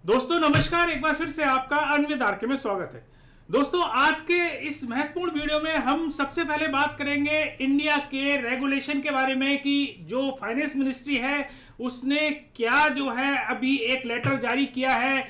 दोस्तों नमस्कार, एक बार फिर से आपका अन्वित आरके में स्वागत है। दोस्तों आज के इस महत्वपूर्ण वीडियो में हम सबसे पहले बात करेंगे इंडिया के रेगुलेशन के बारे में कि जो फाइनेंस मिनिस्ट्री है उसने क्या जो है अभी एक लेटर जारी किया है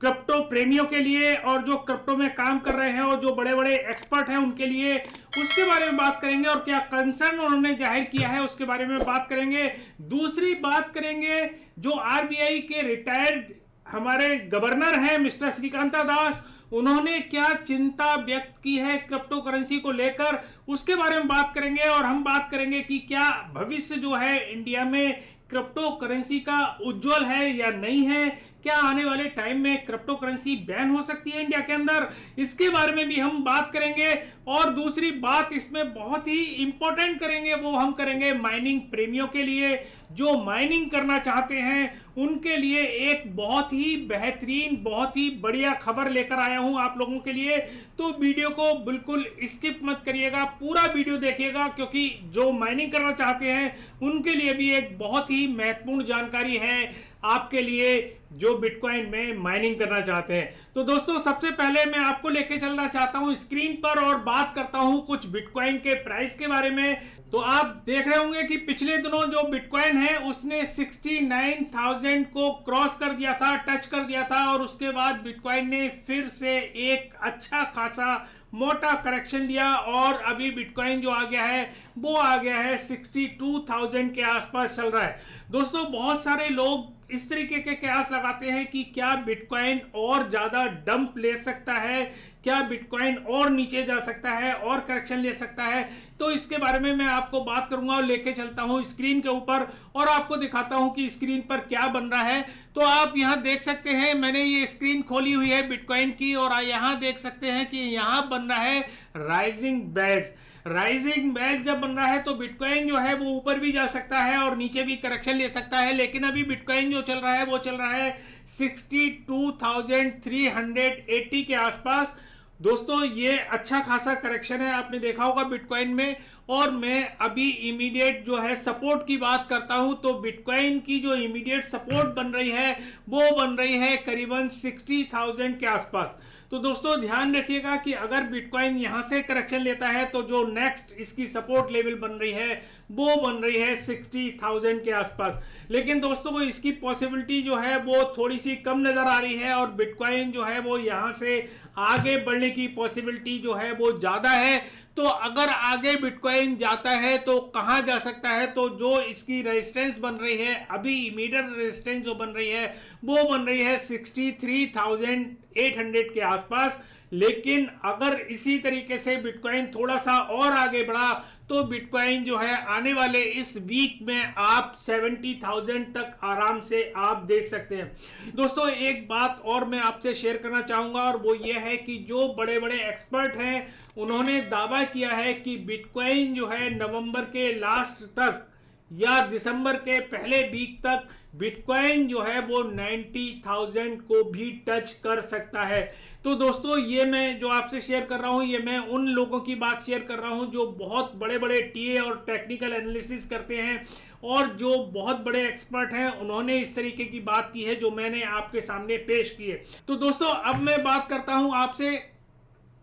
क्रिप्टो प्रेमियों के लिए और जो क्रिप्टो में काम कर रहे हैं और जो बड़े बड़े एक्सपर्ट हैं उनके लिए, उसके बारे में बात करेंगे और क्या कंसर्न उन्होंने जाहिर किया है उसके बारे में बात करेंगे। दूसरी बात करेंगे जो आरबीआई के रिटायर्ड हमारे गवर्नर हैं मिस्टर श्रीकांता दास, उन्होंने क्या चिंता व्यक्त की है क्रिप्टो करेंसी को लेकर, उसके बारे में बात करेंगे। और हम बात करेंगे कि क्या भविष्य जो है इंडिया में क्रिप्टो करेंसी का उज्जवल है या नहीं है, क्या आने वाले टाइम में क्रिप्टो करेंसी बैन हो सकती है इंडिया के अंदर, इसके बारे में भी हम बात करेंगे। और दूसरी बात इसमें बहुत ही इंपॉर्टेंट करेंगे, वो हम करेंगे माइनिंग प्रेमियों के लिए, जो माइनिंग करना चाहते हैं उनके लिए एक बहुत ही बेहतरीन, बहुत ही बढ़िया खबर लेकर आया हूं आप लोगों के लिए। तो वीडियो को बिल्कुल स्किप मत करिएगा, पूरा वीडियो देखिएगा, क्योंकि जो माइनिंग करना चाहते हैं उनके लिए भी एक बहुत ही महत्वपूर्ण जानकारी है आपके लिए जो बिटकॉइन में माइनिंग करना चाहते हैं। तो दोस्तों सबसे पहले मैं आपको लेके चलना चाहता हूं स्क्रीन पर और बात करता हूं कुछ बिटकॉइन के प्राइस के बारे में। तो आप देख रहे होंगे कि पिछले दिनों जो बिटकॉइन है उसने 69,000 को क्रॉस कर दिया था, टच कर दिया था, और उसके बाद बिटकॉइन ने फिर से एक अच्छा खासा मोटा करेक्शन लिया और अभी बिटकॉइन जो आ गया है वो आ गया है 62,000 के आसपास चल रहा है। दोस्तों बहुत सारे लोग इस तरीके के कयास लगाते हैं कि क्या बिटकॉइन और ज्यादा डंप ले सकता है, क्या बिटकॉइन और नीचे जा सकता है और करेक्शन ले सकता है। तो इसके बारे में मैं आपको बात करूंगा और लेके चलता हूं स्क्रीन के ऊपर और आपको दिखाता हूं कि स्क्रीन पर क्या बन रहा है। तो आप यहां देख सकते हैं, मैंने ये स्क्रीन खोली हुई है बिटकॉइन की, और यहां देख सकते हैं कि यहां बन रहा है राइजिंग बेस। राइजिंग बेस जब बन रहा है तो बिटकॉइन जो है वो ऊपर भी जा सकता है और नीचे भी करेक्शन ले सकता है, लेकिन अभी बिटकॉइन जो चल रहा है वो चल रहा है 62,380 के आसपास। दोस्तों ये अच्छा खासा करेक्शन है, आपने देखा होगा बिटकॉइन में। और मैं अभी इमीडिएट जो है सपोर्ट की बात करता हूं तो बिटकॉइन की जो इमीडिएट सपोर्ट बन रही है वो बन रही है करीबन 60,000 के आसपास। तो दोस्तों ध्यान रखिएगा कि अगर बिटकॉइन यहां से करेक्शन लेता है तो जो नेक्स्ट इसकी सपोर्ट लेवल बन रही है वो बन रही है 60,000 के आसपास। लेकिन दोस्तों इसकी पॉसिबिलिटी जो है वो थोड़ी सी कम नजर आ रही है और बिटकॉइन जो है वो यहां से आगे बढ़ने की पॉसिबिलिटी जो है वो ज्यादा है। तो अगर आगे बिटकॉइन जाता है तो कहां जा सकता है, तो जो इसकी रेजिस्टेंस बन रही है अभी इमीडिएट रेजिस्टेंस जो बन रही है वो बन रही है 63,800 के आसपास। लेकिन अगर इसी तरीके से बिटकॉइन थोड़ा सा और आगे बढ़ा तो बिटकॉइन जो है आने वाले इस वीक में आप 70,000 तक आराम से आप देख सकते हैं। दोस्तों एक बात और मैं आपसे शेयर करना चाहूंगा और वो ये है कि जो बड़े बड़े एक्सपर्ट हैं उन्होंने दावा किया है कि बिटकॉइन जो है नवंबर के लास्ट तक या दिसंबर के पहले वीक तक बिटकॉइन जो है वो 90,000 को भी टच कर सकता है। तो दोस्तों ये मैं जो आपसे शेयर कर रहा हूं ये मैं उन लोगों की बात शेयर कर रहा हूं जो बहुत बड़े बड़े टीए और टेक्निकल एनालिसिस करते हैं और जो बहुत बड़े एक्सपर्ट हैं, उन्होंने इस तरीके की बात की है जो मैंने आपके सामने पेश की है। तो दोस्तों अब मैं बात करता हूं आपसे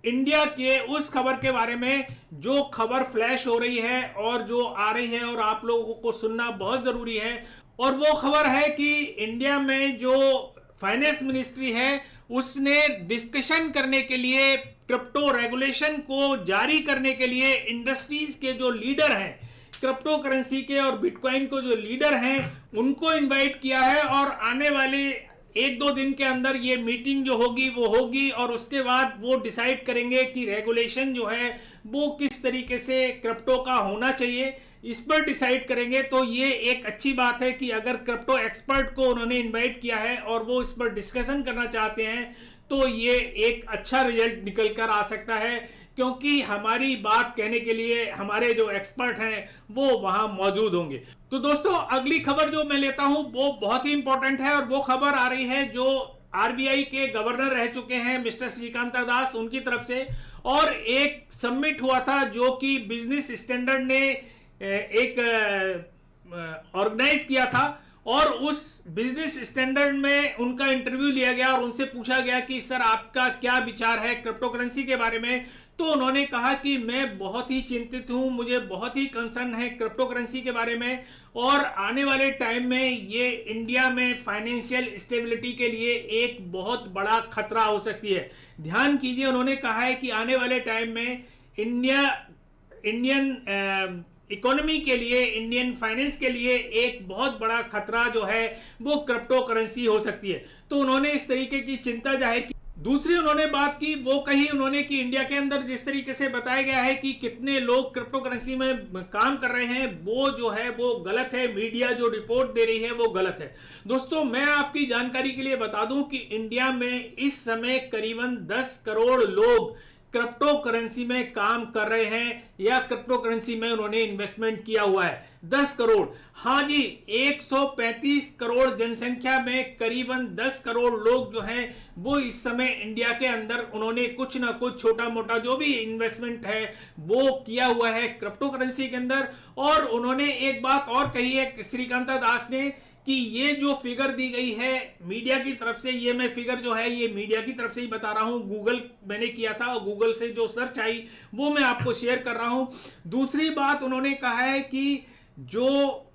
इंडिया के उस खबर के बारे में जो खबर फ्लैश हो रही है और जो आ रही है और आप लोगों को सुनना बहुत जरूरी है। और वो खबर है कि इंडिया में जो फाइनेंस मिनिस्ट्री है उसने डिस्कशन करने के लिए क्रिप्टो रेगुलेशन को जारी करने के लिए इंडस्ट्रीज के जो लीडर हैं क्रिप्टो करेंसी के और बिटकॉइन को जो लीडर हैं उनको इनवाइट किया है और आने वाले 1-2 दिन के अंदर ये मीटिंग जो होगी वो होगी और उसके बाद वो डिसाइड करेंगे कि रेगुलेशन जो है वो किस तरीके से क्रिप्टो का होना चाहिए, इस पर डिसाइड करेंगे। तो ये एक अच्छी बात है कि अगर क्रिप्टो एक्सपर्ट को उन्होंने इनवाइट किया है और वो इस पर डिस्कशन करना चाहते हैं तो ये एक अच्छा रिजल्ट निकल कर आ सकता है, क्योंकि हमारी बात कहने के लिए हमारे जो एक्सपर्ट हैं वो वहां मौजूद होंगे। तो दोस्तों अगली खबर जो मैं लेता हूं वो बहुत ही इंपॉर्टेंट है और वो खबर आ रही है जो आरबीआई के गवर्नर रह चुके हैं मिस्टर श्रीकांता दास, उनकी तरफ से। और एक समिट हुआ था जो कि बिजनेस स्टैंडर्ड ने एक ऑर्गेनाइज किया था और उस बिजनेस स्टैंडर्ड में उनका इंटरव्यू लिया गया और उनसे पूछा गया कि सर आपका क्या विचार है क्रिप्टो करेंसी के बारे में। तो उन्होंने कहा कि मैं बहुत ही चिंतित हूं, मुझे बहुत ही कंसर्न है क्रिप्टो करेंसी के बारे में, और आने वाले टाइम में ये इंडिया में फाइनेंशियल स्टेबिलिटी के लिए एक बहुत बड़ा खतरा हो सकती है। ध्यान कीजिए, उन्होंने कहा है कि आने वाले टाइम में इंडियन इकोनॉमी के लिए, इंडियन फाइनेंस के लिए एक बहुत बड़ा खतरा जो है वो क्रिप्टो करेंसी हो सकती है। तो उन्होंने इस तरीके की चिंता जाहिर की। दूसरी उन्होंने बात की, वो कही उन्होंने कि इंडिया के अंदर जिस तरीके से बताया गया है कि कितने लोग क्रिप्टो करेंसी में काम कर रहे हैं, वो जो है वो गलत है। मीडिया जो रिपोर्ट दे रही है वो गलत है। दोस्तों, मैं आपकी जानकारी के लिए बता दूं कि इंडिया में इस समय करीबन 10 करोड़ लोग क्रिप्टो करेंसी में काम कर रहे हैं या क्रिप्टो करेंसी में उन्होंने इन्वेस्टमेंट किया हुआ है। 10 करोड़, हाँ जी, 135 करोड़ जनसंख्या में करीबन 10 करोड़ लोग जो हैं वो इस समय इंडिया के अंदर उन्होंने कुछ ना कुछ छोटा मोटा जो भी इन्वेस्टमेंट है वो किया हुआ है क्रिप्टो करेंसी के अंदर। और उन्होंने एक बात और कही है श्रीकांता दास ने कि ये जो फिगर दी गई है मीडिया की तरफ से, ये मैं फिगर जो है ये मीडिया की तरफ से ही बता रहा हूं, गूगल मैंने किया था और गूगल से जो सर्च आई वो मैं आपको शेयर कर रहा हूं। दूसरी बात उन्होंने कहा है कि जो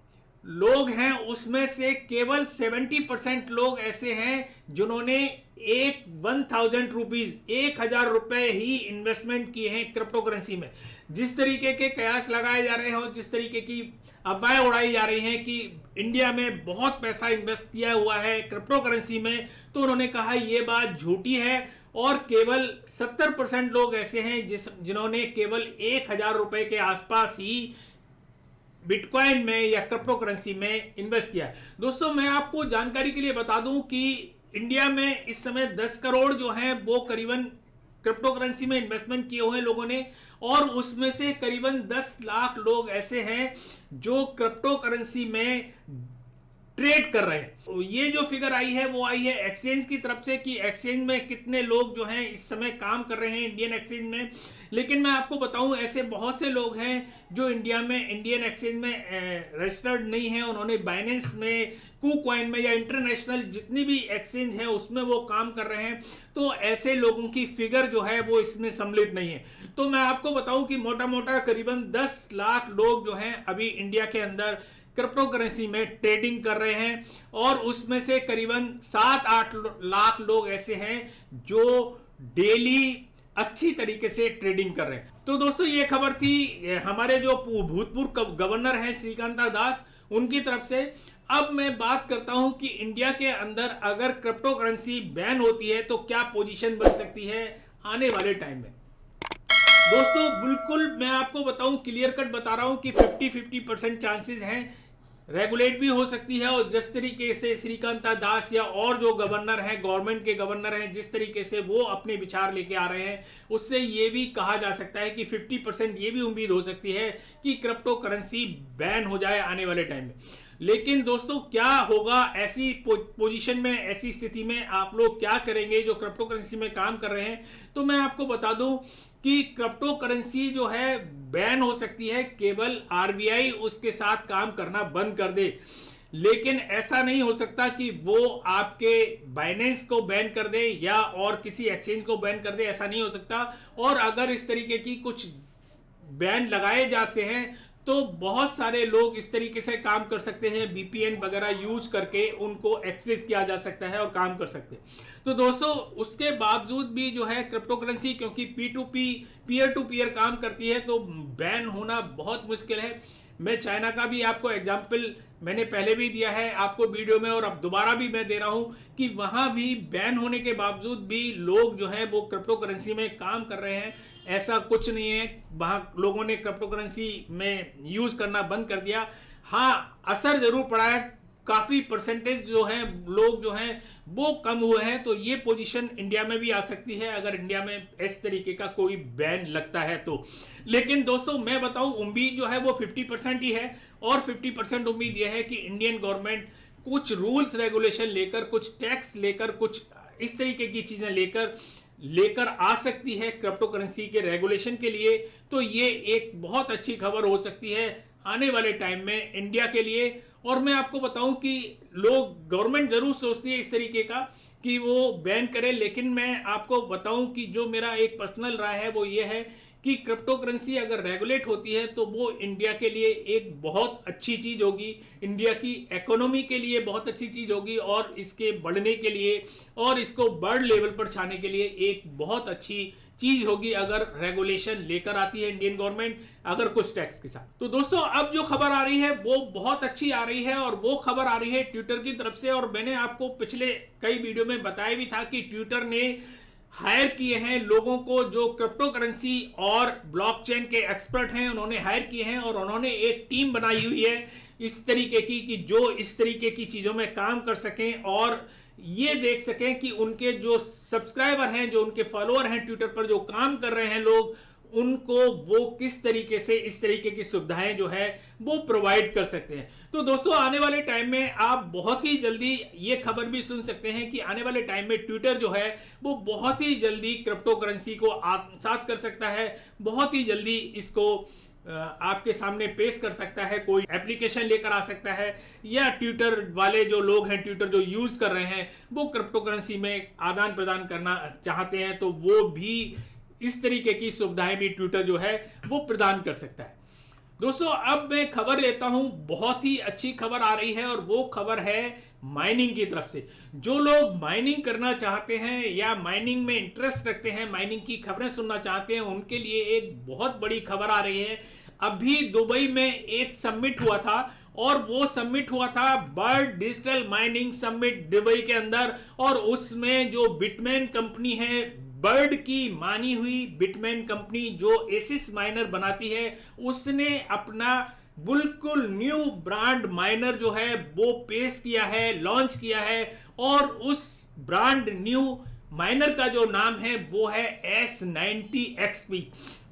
लोग हैं उसमें से केवल 70% लोग ऐसे हैं जिन्होंने 1000 रुपीज, 1000 रुपए ही इन्वेस्टमेंट किए हैं क्रिप्टो करेंसी में। जिस तरीके के कयास लगाए जा रहे हैं, जिस तरीके की अफवाहें उड़ाई जा रही हैं कि इंडिया में बहुत पैसा इन्वेस्ट किया हुआ है क्रिप्टो करेंसी में, तो उन्होंने कहा ये बात झूठी है और केवल 70% लोग ऐसे हैं जिन्होंने केवल 1000 रुपए के आसपास ही बिटकॉइन में या क्रिप्टो करेंसी में इन्वेस्ट किया। दोस्तों, मैं आपको जानकारी के लिए बता दूं कि इंडिया में इस समय 10 करोड़ जो हैं वो करीबन क्रिप्टो करेंसी में इन्वेस्टमेंट किए हुए लोगों ने, और उसमें से करीबन 10 लाख लोग ऐसे हैं जो क्रिप्टो करेंसी में ट्रेड कर रहे हैं। तो ये जो फिगर आई है वो आई है एक्सचेंज की तरफ से कि एक्सचेंज में कितने लोग जो हैं इस समय काम कर रहे हैं इंडियन एक्सचेंज में। लेकिन मैं आपको बताऊं ऐसे बहुत से लोग हैं जो इंडिया में इंडियन एक्सचेंज में रजिस्टर्ड नहीं है। उन्होंने बाइनेंस में, KuCoin में या इंटरनेशनल जितनी भी एक्सचेंज है उसमें वो काम कर रहे हैं। तो ऐसे लोगों की फिगर जो है वो इसमें सम्मिलित नहीं है। तो मैं आपको बताऊं कि मोटा मोटा करीबन 10 लाख लोग जो हैं अभी इंडिया के अंदर क्रिप्टो करेंसी में ट्रेडिंग कर रहे हैं, और उसमें से करीबन 7-8 लाख लोग ऐसे हैं जो डेली अच्छी तरीके से ट्रेडिंग कर रहे हैं। तो दोस्तों, ये खबर थी हमारे जो भूतपूर्व गवर्नर हैं श्रीकांता दास, उनकी तरफ से। अब मैं बात करता हूं कि इंडिया के अंदर अगर क्रिप्टो करेंसी बैन होती है तो क्या पोजीशन बन सकती है आने वाले टाइम में। दोस्तों, बिल्कुल मैं आपको बताऊं, क्लियर कट बता रहा हूं कि 50-50% चांसेस हैं, रेगुलेट भी हो सकती है। और जिस तरीके से श्रीकांता दास या और जो गवर्नर हैं, गवर्नमेंट के गवर्नर हैं, जिस तरीके से वो अपने विचार लेके आ रहे हैं, उससे ये भी कहा जा सकता है कि 50% ये भी उम्मीद हो सकती है कि क्रिप्टो करेंसी बैन हो जाए आने वाले टाइम में। लेकिन दोस्तों, क्या होगा ऐसी पोजीशन में, ऐसी स्थिति में आप लोग क्या करेंगे जो क्रिप्टो करेंसी में काम कर रहे हैं। तो मैं आपको बता दूं कि क्रिप्टो करेंसी जो है बैन हो सकती है, केवल आरबीआई उसके साथ काम करना बंद कर दे। लेकिन ऐसा नहीं हो सकता कि वो आपके बाइनेंस को बैन कर दे या और किसी एक्सचेंज को बैन कर दे, ऐसा नहीं हो सकता। और अगर इस तरीके की कुछ बैन लगाए जाते हैं तो बहुत सारे लोग इस तरीके से काम कर सकते हैं, VPN वगैरह यूज करके उनको एक्सेस किया जा सकता है और काम कर सकते हैं। तो दोस्तों, उसके बावजूद भी जो है क्रिप्टो करेंसी, क्योंकि P2P, पीयर टू पीयर काम करती है, तो बैन होना बहुत मुश्किल है। मैं चाइना का भी आपको एग्जाम्पल मैंने पहले भी दिया है आपको वीडियो में, और अब दोबारा भी मैं दे रहा हूं कि वहां भी बैन होने के बावजूद भी लोग जो है वो क्रिप्टो करेंसी में काम कर रहे हैं। ऐसा कुछ नहीं है वहां लोगों ने क्रिप्टो करेंसी में यूज करना बंद कर दिया। हाँ, असर जरूर पड़ा है, काफी परसेंटेज जो है लोग जो हैं वो कम हुए हैं। तो ये पोजीशन इंडिया में भी आ सकती है अगर इंडिया में इस तरीके का कोई बैन लगता है तो। लेकिन दोस्तों, मैं बताऊं, उम्मीद जो है वो 50% ही है, और 50% उम्मीद यह है कि इंडियन गवर्नमेंट कुछ रूल्स रेगुलेशन लेकर, कुछ टैक्स लेकर, कुछ इस तरीके की चीजें लेकर आ सकती है क्रिप्टो करेंसी के रेगुलेशन के लिए। तो ये एक बहुत अच्छी खबर हो सकती है आने वाले टाइम में इंडिया के लिए। और मैं आपको बताऊं कि लोग, गवर्नमेंट जरूर सोचती है इस तरीके का कि वो बैन करे, लेकिन मैं आपको बताऊं कि जो मेरा एक पर्सनल राय है वो ये है कि क्रिप्टो करेंसी अगर रेगुलेट होती है तो वो इंडिया के लिए एक बहुत अच्छी चीज होगी, इंडिया की इकोनॉमी के लिए बहुत अच्छी चीज होगी, और इसके बढ़ने के लिए और इसको वर्ल्ड लेवल पर छाने के लिए एक बहुत अच्छी चीज होगी अगर रेगुलेशन लेकर आती है इंडियन गवर्नमेंट, अगर कुछ टैक्स के साथ। तो दोस्तों, अब जो खबर आ रही है वो बहुत अच्छी आ रही है, और वो खबर आ रही है ट्विटर की तरफ से। और मैंने आपको पिछले कई वीडियो में बताया भी था कि ट्विटर ने हायर किए हैं लोगों को जो क्रिप्टो करेंसी और ब्लॉकचेन के एक्सपर्ट हैं, उन्होंने हायर किए हैं और उन्होंने एक टीम बनाई हुई है इस तरीके की कि जो इस तरीके की चीजों में काम कर सकें और ये देख सकें कि उनके जो सब्सक्राइबर हैं, जो उनके फॉलोअर हैं ट्विटर पर, जो काम कर रहे हैं लोग, उनको वो किस तरीके से इस तरीके की सुविधाएं जो है वो प्रोवाइड कर सकते हैं। तो दोस्तों, आने वाले टाइम में आप बहुत ही जल्दी ये खबर भी सुन सकते हैं कि आने वाले टाइम में ट्विटर जो है वो बहुत ही जल्दी क्रिप्टो करेंसी को आत्मसात कर सकता है, बहुत ही जल्दी इसको आपके सामने पेश कर सकता है, कोई एप्लीकेशन लेकर आ सकता है, या ट्विटर वाले जो लोग हैं, ट्विटर जो यूज कर रहे हैं, वो क्रिप्टो करेंसी में आदान प्रदान करना चाहते हैं तो वो भी इस तरीके की सुविधाएं भी ट्विटर जो है वो प्रदान कर सकता है। दोस्तों, अब मैं खबर लेता हूं, बहुत ही अच्छी खबर आ रही है और वो खबर है माइनिंग की तरफ से। जो लोग माइनिंग करना चाहते हैं या माइनिंग में इंटरेस्ट रखते हैं, माइनिंग की खबरें सुनना चाहते हैं, उनके लिए एक बहुत बड़ी खबर आ रही है। अभी दुबई में एक समिट हुआ था और वो समिट हुआ था world digital mining summit Dubai के अंदर, और उसमें जो बिटमेन कंपनी है, वर्ल्ड की मानी हुई बिटमेन कंपनी जो एसिस माइनर बनाती है, उसने अपना बिल्कुल न्यू ब्रांड माइनर जो है वो पेश किया है, लॉन्च किया है, और उस ब्रांड न्यू माइनर का जो नाम है वो है S90 XP।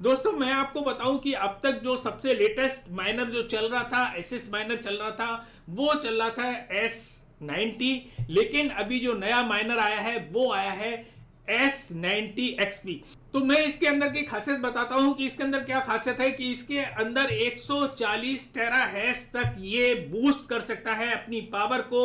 दोस्तों, मैं आपको बताऊं कि अब तक जो सबसे लेटेस्ट माइनर जो चल रहा था, एसिस माइनर चल रहा था, वो चल रहा था S90, लेकिन अभी जो नया माइनर आया है वो आया है S90 XP। तो मैं इसके अंदर की खासियत बताता हूं कि इसके अंदर क्या खासियत है कि इसके अंदर 140 टेरा हैश तक ये बूस्ट कर सकता है अपनी पावर को।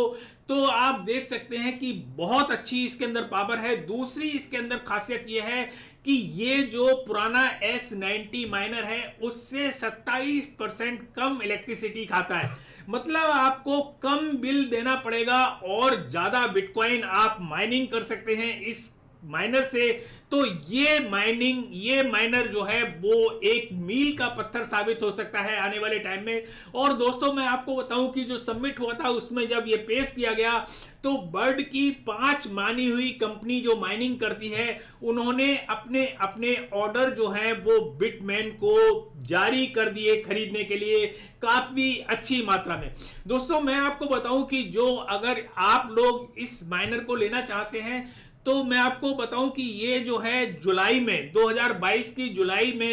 तो आप देख सकते हैं कि बहुत अच्छी इसके अंदर पावर है। दूसरी इसके अंदर खासियत ये है कि ये जो पुराना S90 माइनर है उससे 27% कम इलेक्ट्रिसिटी खाता है, मतलब आपको कम बिल देना पड़ेगा और ज्यादा बिटकॉइन आप माइनिंग कर सकते हैं इस माइनर से। तो ये माइनर जो है वो एक मील का पत्थर साबित हो सकता है आने वाले टाइम में। और दोस्तों, मैं आपको बताऊं कि जो समिट हुआ था उसमें जब ये पेश किया गया तो वर्ल्ड की 5 मानी हुई कंपनी जो माइनिंग करती है, उन्होंने अपने अपने ऑर्डर जो है वो बिटमेन को जारी कर दिए खरीदने के लिए, काफी अच्छी मात्रा में। दोस्तों, मैं आपको बताऊं कि जो अगर आप लोग इस माइनर को लेना चाहते हैं तो मैं आपको बताऊं कि ये जो है जुलाई में 2022 की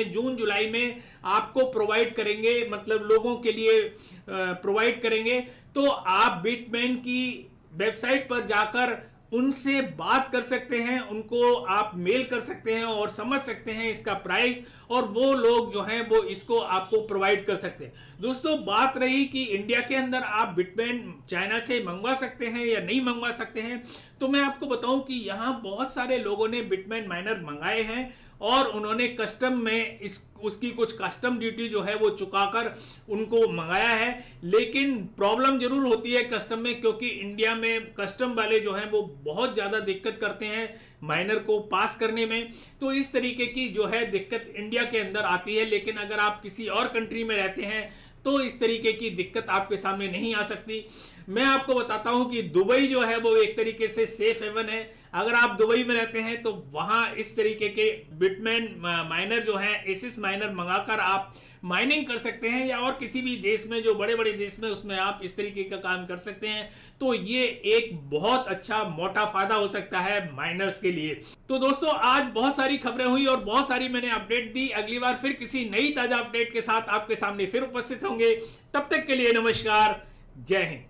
जून जुलाई में आपको प्रोवाइड करेंगे, मतलब लोगों के लिए प्रोवाइड करेंगे। तो आप बिटमेन की वेबसाइट पर जाकर उनसे बात कर सकते हैं, उनको आप मेल कर सकते हैं और समझ सकते हैं इसका प्राइस, और वो लोग जो हैं वो इसको आपको प्रोवाइड कर सकते हैं। दोस्तों, बात रही कि इंडिया के अंदर आप बिटमेन चाइना से मंगवा सकते हैं या नहीं मंगवा सकते हैं, तो मैं आपको बताऊं कि यहां बहुत सारे लोगों ने बिटमेन माइनर मंगाए हैं और उन्होंने कस्टम में उसकी कुछ कस्टम ड्यूटी जो है वो चुकाकर उनको मंगाया है। लेकिन प्रॉब्लम जरूर होती है कस्टम में, क्योंकि इंडिया में कस्टम वाले जो हैं वो बहुत ज़्यादा दिक्कत करते हैं माइनर को पास करने में। तो इस तरीके की जो है दिक्कत इंडिया के अंदर आती है। लेकिन अगर आप किसी और कंट्री में रहते हैं तो इस तरीके की दिक्कत आपके सामने नहीं आ सकती। मैं आपको बताता हूं कि दुबई जो है वो एक तरीके से सेफ हेवन है। अगर आप दुबई में रहते हैं तो वहां इस तरीके के बिटमेन माइनर जो है, एसिस माइनर मंगाकर आप माइनिंग कर सकते हैं, या और किसी भी देश में जो बड़े बड़े देश में उसमें आप इस तरीके का काम कर सकते हैं। तो ये एक बहुत अच्छा मोटा फायदा हो सकता है माइनर्स के लिए। तो दोस्तों, आज बहुत सारी खबरें हुई और बहुत सारी मैंने अपडेट दी। अगली बार फिर किसी नई ताजा अपडेट के साथ आपके सामने फिर उपस्थित होंगे। तब तक के लिए नमस्कार, जय हिंद।